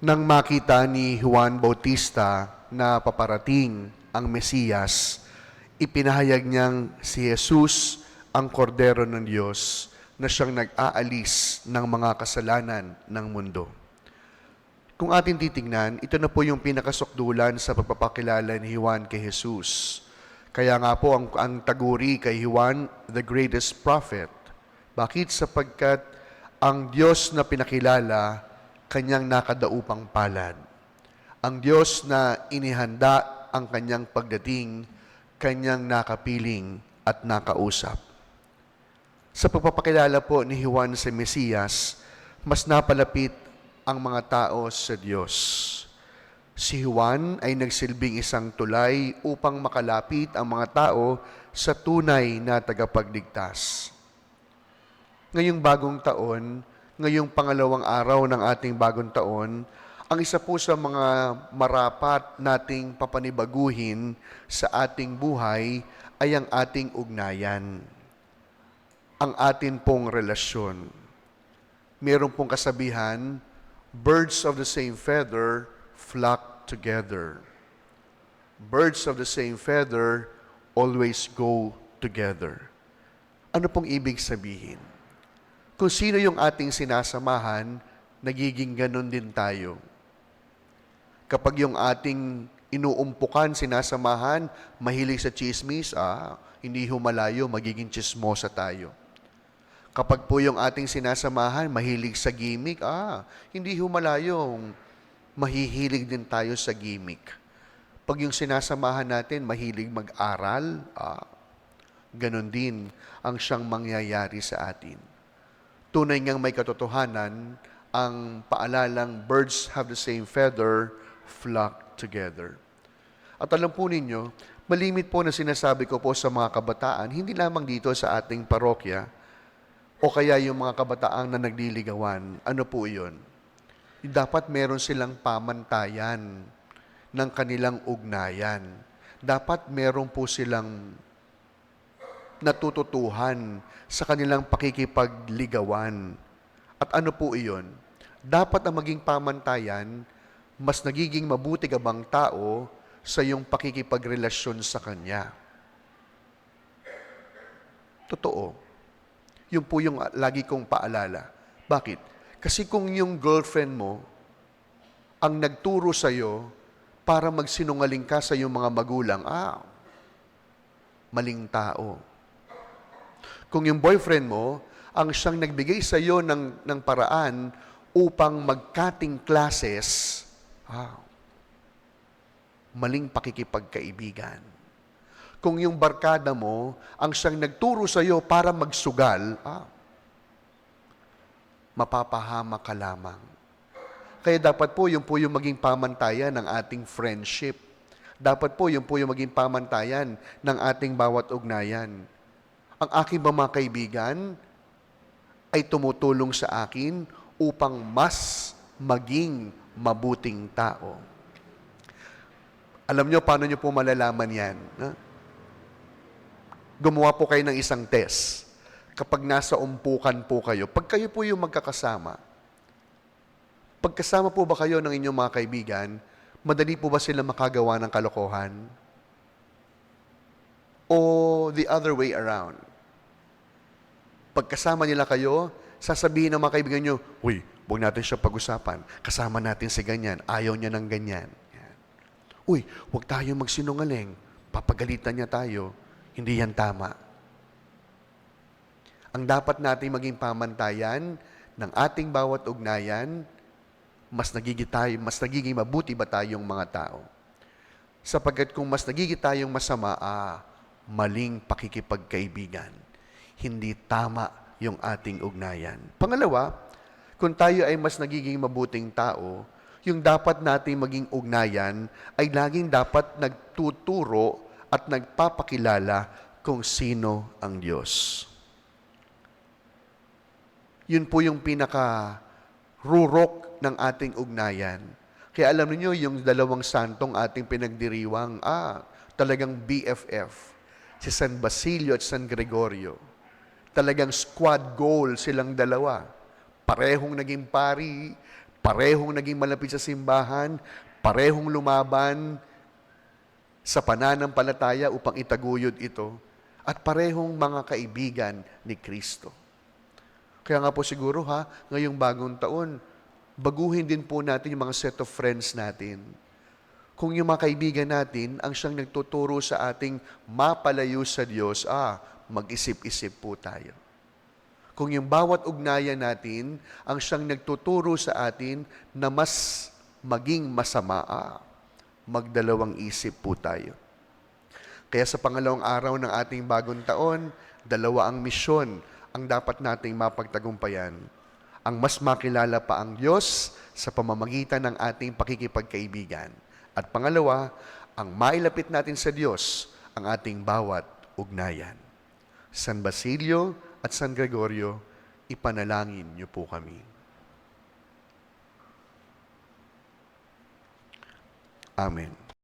Nang makita ni Juan Bautista na paparating ang Mesiyas, ipinahayag niyang si Jesus ang kordero ng Diyos na siyang nag-aalis ng mga kasalanan ng mundo. Kung ating titingnan, ito na po yung pinakasukdulan sa pagpapakilala ni Juan kay Jesus. Kaya nga po ang taguri kay Juan, the greatest prophet. Bakit? Sapagkat ang Diyos na pinakilala, kanyang nakadaupang palad. Ang Diyos na inihanda ang kanyang pagdating, kanyang nakapiling at nakausap. Sa pagpapakilala po ni Juan sa Mesiyas, mas napalapit ang mga tao sa Diyos. Si Juan ay nagsilbing isang tulay upang makalapit ang mga tao sa tunay na tagapagligtas. Ngayong bagong taon, ngayong pangalawang araw ng ating bagong taon, ang isa po sa mga marapat nating papanibaguhin sa ating buhay ay ang ating ugnayan, ang atin pong relasyon. Meron pong kasabihan, birds of the same feather flock together. Birds of the same feather always go together. Ano pong ibig sabihin? Kung sino yung ating sinasamahan, nagiging ganon din tayo. Kapag yung ating inuumpukan, sinasamahan, mahilig sa chismis, hindi humalayo, magiging chismosa tayo. Kapag po yung ating sinasamahan, mahilig sa gimmick, hindi humalayo, mahihilig din tayo sa gimmick. Pag yung sinasamahan natin, mahilig mag-aral, ganon din ang siyang mangyayari sa atin. Tunay ngang may katotohanan, ang paalalang birds have the same feather, flock together. At alam po ninyo, malimit po na sinasabi ko po sa mga kabataan, hindi lamang dito sa ating parokya, o kaya yung mga kabataang na nagliligawan. Ano po iyon? Dapat meron silang pamantayan ng kanilang ugnayan. Dapat meron po silang natututuhan sa kanilang pakikipagligawan. At ano po iyon? Dapat ang maging pamantayan, mas nagiging mabuti ka bang tao sa iyong pakikipagrelasyon sa Kanya. Totoo. Yun po yung lagi kong paalala. Bakit? Kasi kung yung girlfriend mo ang nagturo sa'yo para magsinungaling ka sa iyong mga magulang, maling tao. Kung yung boyfriend mo, ang siyang nagbigay sa iyo ng paraan upang mag-cutting classes, maling pakikipagkaibigan. Kung yung barkada mo, ang siyang nagturo sa iyo para magsugal, mapapahama ka lamang. Kaya dapat po yung maging pamantayan ng ating friendship. Dapat po yung maging pamantayan ng ating bawat ugnayan. Ang aking mga kaibigan ay tumutulong sa akin upang mas maging mabuting tao. Alam nyo, paano nyo po malalaman yan? Gumawa po kayo ng isang test. Kapag nasa umpukan po kayo, pag kayo po yung magkakasama, pagkasama po ba kayo ng inyong mga kaibigan, madali po ba sila makagawa ng kalokohan? O the other way around? Pagkasama nila kayo, sasabihin ng mga kaibigan nyo, "Uy, huwag natin siya pag-usapan. Kasama natin si ganyan. Ayaw niya ng ganyan." Yan. "Uy, huwag tayong magsinungaling. Papagalitan niya tayo." Hindi yan tama. Ang dapat natin maging pamantayan ng ating bawat ugnayan, mas nagiging mabuti ba tayong mga tao? Sapagkat kung mas nagiging tayong masama, maling pakikipagkaibigan. Hindi tama yung ating ugnayan. Pangalawa, kung tayo ay mas nagiging mabuting tao, yung dapat nating maging ugnayan ay laging dapat nagtuturo at nagpapakilala kung sino ang Diyos. Yun po yung pinaka-rurok ng ating ugnayan. Kaya alam niyo yung dalawang santong ating pinagdiriwang, talagang BFF, si San Basilio at San Gregorio. Talagang squad goal silang dalawa. Parehong naging pari, parehong naging malapit sa simbahan, parehong lumaban sa pananampalataya upang itaguyod ito, at parehong mga kaibigan ni Kristo. Kaya nga po siguro ngayong bagong taon, baguhin din po natin yung mga set of friends natin. Kung yung mga kaibigan natin ang siyang nagtuturo sa ating mapalayo sa Diyos, mag-isip-isip po tayo. Kung yung bawat ugnayan natin ang siyang nagtuturo sa atin na mas maging masama, magdalawang isip po tayo. Kaya sa pangalawang araw ng ating bagong taon, dalawa ang misyon ang dapat nating mapagtagumpayan. Ang mas makilala pa ang Diyos sa pamamagitan ng ating pakikipagkaibigan. At pangalawa, ang mailapit natin sa Diyos ang ating bawat ugnayan. San Basilio at San Gregorio, ipanalangin niyo po kami. Amen.